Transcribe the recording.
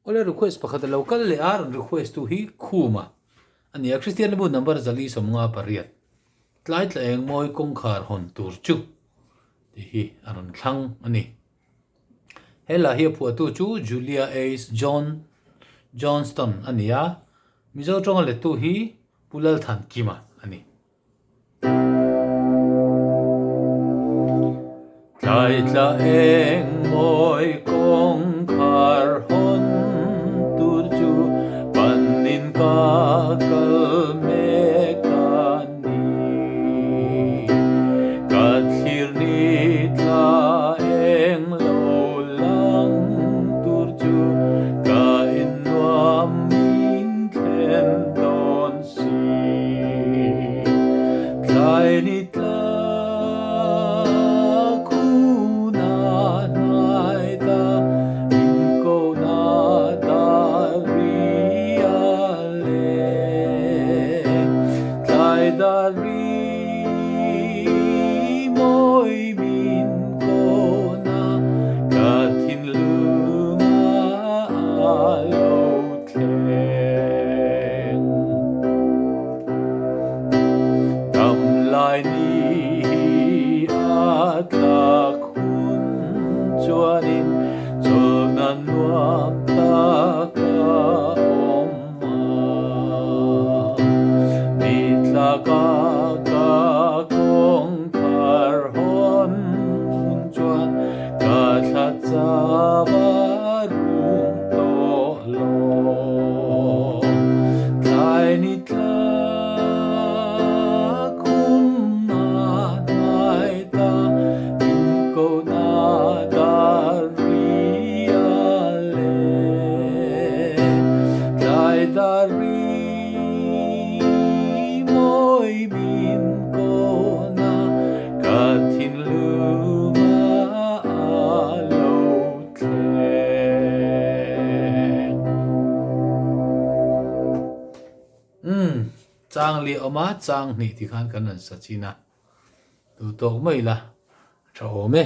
ole request pakhat local le ar request tu hi khuma ania Christian bu number zali somnga pariat tlai tla eng moi kong khar hon tur chu ti hi aron thlang ani hela hi phu tu chu Julia Ace Johnston ania mizo tong le tu hi pulal than kima ani tlai tla eng moi kong khar hon tur chu panin ka kal me kani kathir ni tla eng lo lang tur chu ka inwam min thlen don si tlai ni tla moi min ko na ka thin lunga alo thleng tam lai ni atlak hun chuanin chonan nuam ta ka omma ni tlaka moi min ko na ka thin lunga alo thleng chang li oma chang ni ti khan kan an sachina tu tok mai la tho me